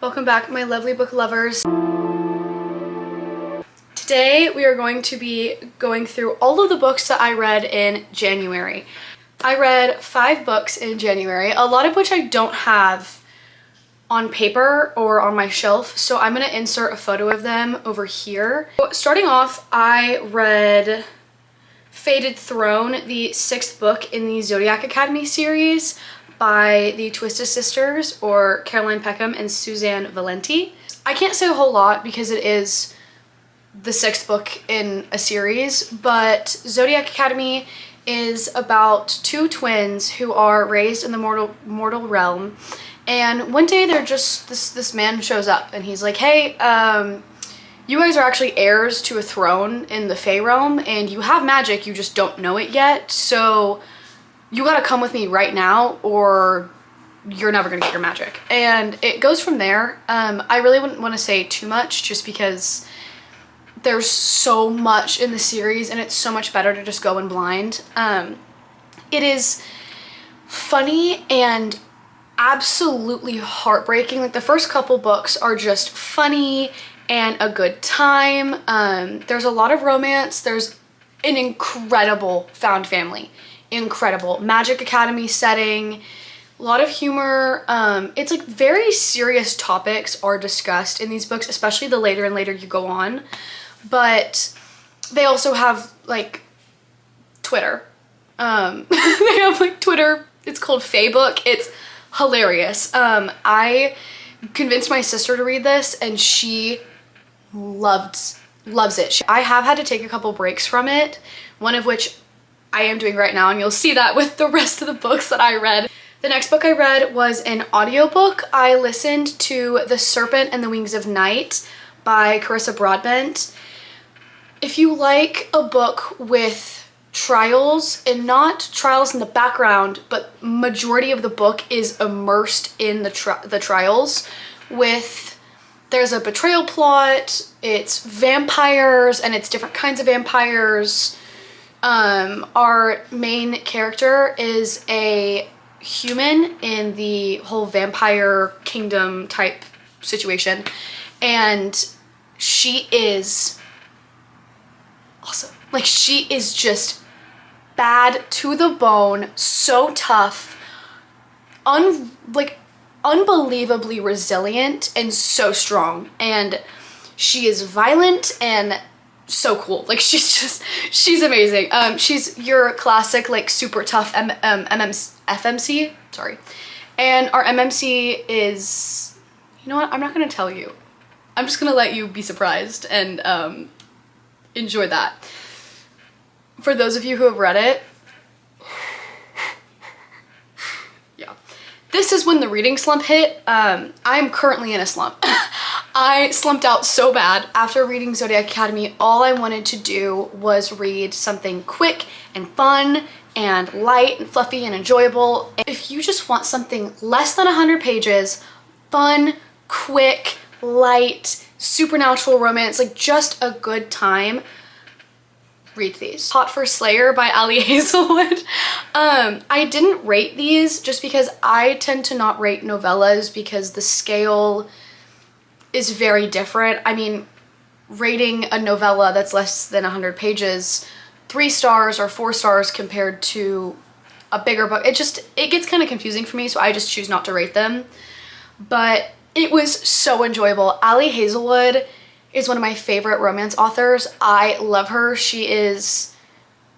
Welcome back, my lovely book lovers. Today we are going to be going through all of the books that I read in January. I read 5 books in January, a lot of which I don't have on paper or on my shelf, so I'm gonna insert a photo of them over here. Starting off, I read Fated Throne, the 6th book in the Zodiac Academy series by the Twisted Sisters, or Caroline Peckham and Suzanne Valenti. I can't say a whole lot because it is the 6th book in a series, but Zodiac Academy is about 2 twins who are raised in the mortal realm, and one day they're just, this man shows up and he's like, hey, you guys are actually heirs to a throne in the Fae realm and you have magic, you just don't know it yet, so you gotta come with me right now or you're never gonna get your magic. And it goes from there. I really wouldn't want to say too much just because there's so much in the series and it's so much better to just go in blind. It is funny and absolutely heartbreaking. Like, the first couple books are just funny and a good time. There's a lot of romance. There's an incredible found family. Incredible Magic Academy setting, a lot of humor. It's like very serious topics are discussed in these books, especially the later and later you go on. But they also have like Twitter. They have like Twitter. It's called Faebook. It's hilarious. I convinced my sister to read this and she loves it. I have had to take a couple breaks from it, one of which I am doing right now, and you'll see that with the rest of the books that I read. The next book I read was an audiobook. I listened to The Serpent and the Wings of Night by Carissa Broadbent. If you like a book with trials, and not trials in the background, but majority of the book is immersed in the trials with, there's a betrayal plot, it's vampires, and it's different kinds of vampires. Our main character is a human in the whole vampire kingdom type situation, and she is awesome. Like, she is just bad to the bone, so tough, unbelievably resilient and so strong, and she is violent and so cool. Like, she's amazing. She's your classic like super tough FMC, sorry. And our MMC is, you know what, I'm not gonna tell you. I'm just gonna let you be surprised and enjoy that. For those of you who have read it, yeah. This is when the reading slump hit. I'm currently in a slump. I slumped out so bad. After reading Zodiac Academy, all I wanted to do was read something quick and fun and light and fluffy and enjoyable. If you just want something less than 100 pages, fun, quick, light, supernatural romance, like just a good time, read these. Hot for Slayer by Ali Hazlewood. I didn't rate these just because I tend to not rate novellas because the scale is very different. I mean, rating a novella that's less than 100 pages 3 stars or 4 stars compared to a bigger book, it gets kind of confusing for me, so I just choose not to rate them. But it was so enjoyable. Ali Hazlewood is one of my favorite romance authors. I love her. She is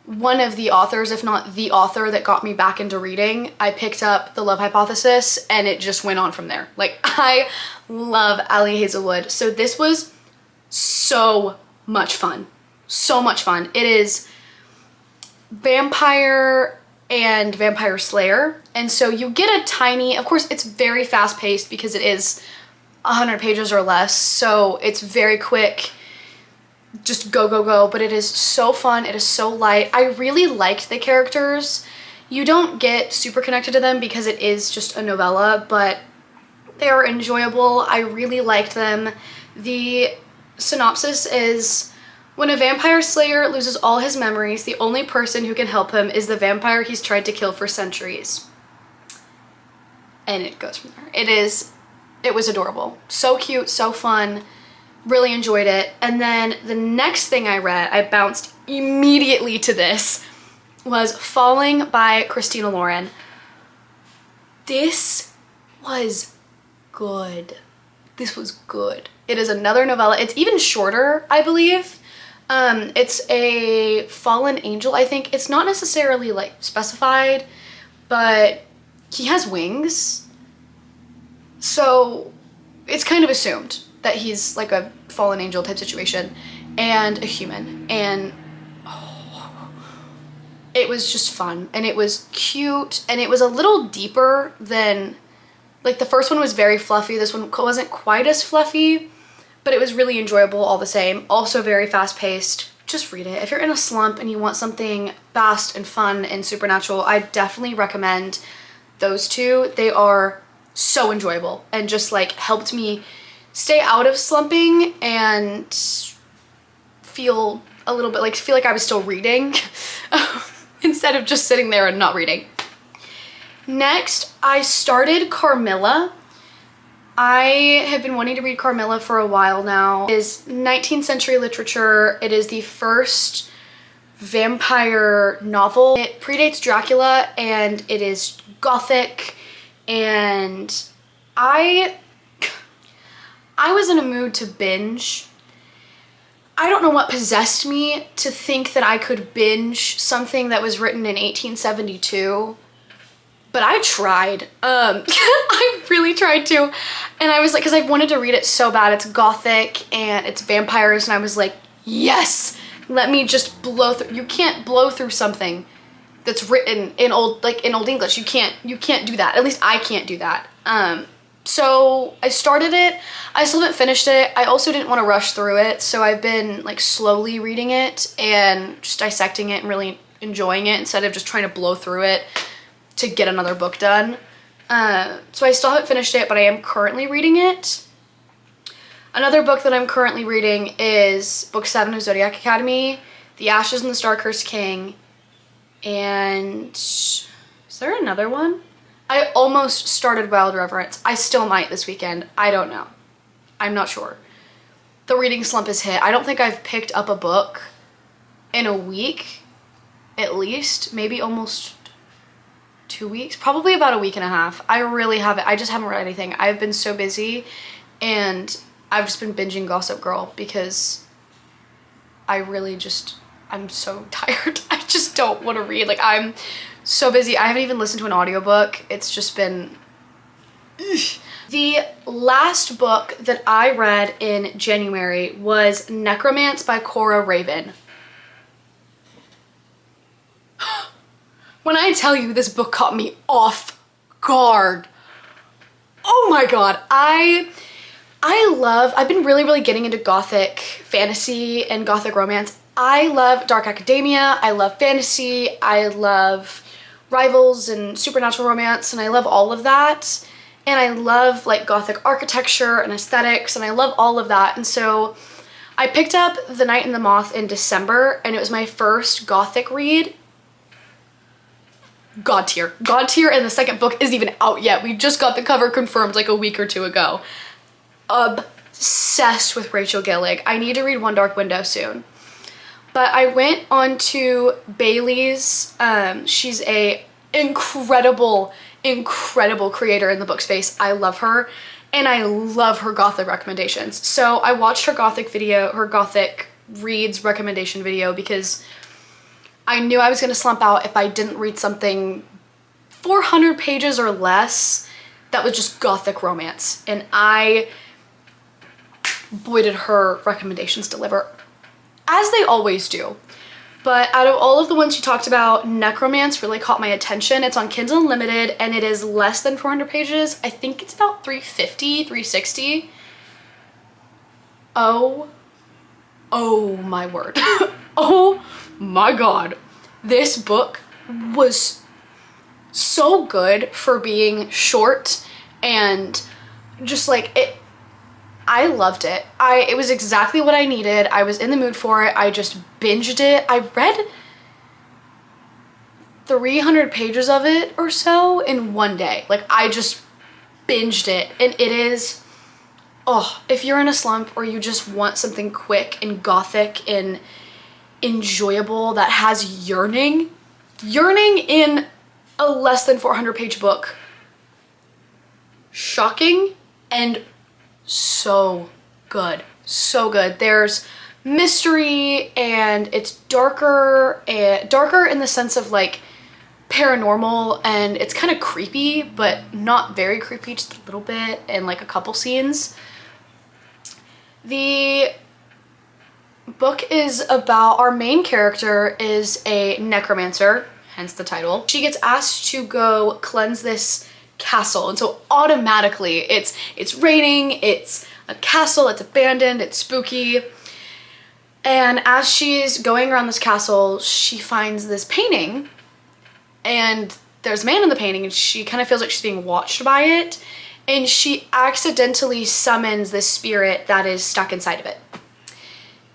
one of the authors, if not the author, that got me back into reading. I picked up The Love Hypothesis and it just went on from there. Like, I love Ali Hazlewood. So this was so much fun. So much fun. It is vampire and vampire slayer. And so you get a tiny, of course it's very fast paced because it is 100 pages or less. So it's very quick. Just go, go, go. But it is so fun. It is so light. I really liked the characters. You don't get super connected to them because it is just a novella, but they are enjoyable. I really liked them. The synopsis is, when a vampire slayer loses all his memories, the only person who can help him is the vampire he's tried to kill for centuries. And it goes from there. It is It was adorable. So cute, so fun. Really enjoyed it. And then the next thing I read, I bounced immediately to this, was Falling by Christina Lauren. This was good. This was good. It is another novella. It's even shorter, I believe. It's a fallen angel, I think. It's not necessarily like specified, but he has wings. So it's kind of assumed that he's like a fallen angel type situation and a human. And it was just fun, and it was cute, and it was a little deeper than, like, the first one was very fluffy. This one wasn't quite as fluffy, but it was really enjoyable all the same. Also very fast paced. Just read it. If you're in a slump and you want something fast and fun and supernatural, I definitely recommend those two. They are so enjoyable and just like helped me stay out of slumping and feel a little bit like, feel like I was still reading instead of just sitting there and not reading. Next, I started Carmilla. I have been wanting to read Carmilla for a while now. It is 19th century literature. It is the first vampire novel. It predates Dracula and it is gothic, and I was in a mood to binge. I don't know what possessed me to think that I could binge something that was written in 1872. But I tried. I really tried to. And I was like, because I wanted to read it so bad. It's gothic and it's vampires. And I was like, yes, let me just blow through. You can't blow through something that's written in old English. You can't do that. At least I can't do that. So I started it. I still haven't finished it. I also didn't want to rush through it. So I've been like slowly reading it and just dissecting it and really enjoying it instead of just trying to blow through it to get another book done. So I still haven't finished it, but I am currently reading it. Another book that I'm currently reading is book 7 of Zodiac Academy, The Ashes and the Star-Cursed King, and is there another one? I almost started Wild Reverence. I still might this weekend. I don't know. I'm not sure. The reading slump has hit. I don't think I've picked up a book in a week, at least, maybe almost 2 weeks, probably about a week and a half. I really haven't. I just haven't read anything. I've been so busy, and I've just been binging Gossip Girl because I'm so tired. I just don't want to read. Like, I'm so busy. I haven't even listened to an audiobook. It's just been... Ugh. The last book that I read in January was Necromance by Cora Raven. When I tell you this book caught me off guard. Oh my god. I've been really getting into gothic fantasy and gothic romance. I love dark academia, I love fantasy, I love rivals and supernatural romance, and I love all of that. And I love like gothic architecture and aesthetics, and I love all of that. And so I picked up The Night and the Moth in December, and it was my first gothic read. God tier, and the second book isn't even out yet. We just got the cover confirmed like a week or two ago. Obsessed with Rachel Gillig. I need to read One Dark Window soon. But I went on to Bailey's. She's a incredible creator in the book space. I love her, and I love her gothic recommendations. So I watched her gothic reads recommendation video, because I knew I was gonna slump out if I didn't read something 400 pages or less that was just gothic romance. And boy, did her recommendations deliver, as they always do. But out of all of the ones she talked about, Necromance really caught my attention. It's on Kindle Unlimited, and it is less than 400 pages. I think it's about 350, 360. Oh my word. Oh my god. This book was so good for being short, and just like it. I loved it. It was exactly what I needed. I was in the mood for it. I just binged it. I read 300 pages of it or so in one day. Like, I just binged it, and it is oh, if you're in a slump or you just want something quick and gothic and enjoyable that has yearning in a less than 400 page book. Shocking and so good. So good. There's mystery and it's darker in the sense of like paranormal, and it's kind of creepy, but not very creepy, just a little bit, and like a couple scenes. The book is about, our main character is a necromancer, hence the title. She gets asked to go cleanse this castle, and so automatically it's raining, it's a castle, it's abandoned, it's spooky. And as she's going around this castle, she finds this painting, and there's a man in the painting, and she kind of feels like she's being watched by it, and she accidentally summons this spirit that is stuck inside of it.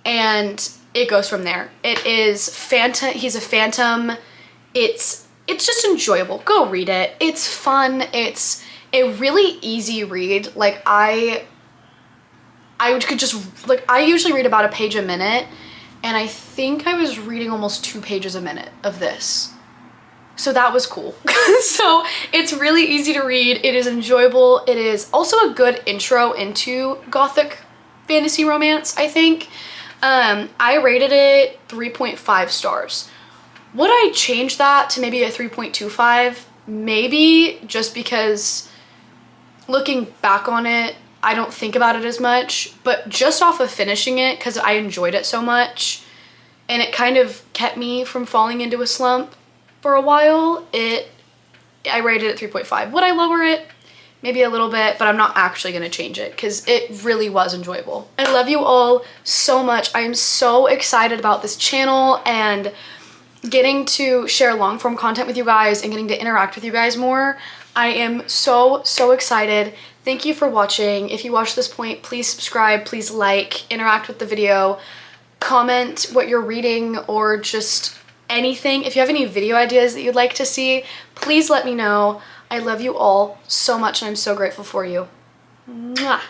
And it goes from there. It is phantom, he's a phantom. It's just enjoyable. Go read it. It's fun. It's a really easy read. Like I could just, like, I usually read about a page a minute, and I think I was reading almost 2 pages a minute of this. So that was cool. So it's really easy to read. It is enjoyable. It is also a good intro into gothic fantasy romance, I think. I rated it 3.5 stars. Would I change that to maybe a 3.25? Maybe, just because looking back on it, I don't think about it as much, but just off of finishing it, because I enjoyed it so much, and it kind of kept me from falling into a slump for a while, I rated it 3.5. Would I lower it? Maybe a little bit, but I'm not actually gonna change it because it really was enjoyable. I love you all so much. I am so excited about this channel and getting to share long form content with you guys and getting to interact with you guys more. I am so excited. Thank you for watching. If you watched this point, please subscribe, please like, interact with the video, comment what you're reading, or just anything. If you have any video ideas that you'd like to see, please let me know. I love you all so much, and I'm so grateful for you. Mwah.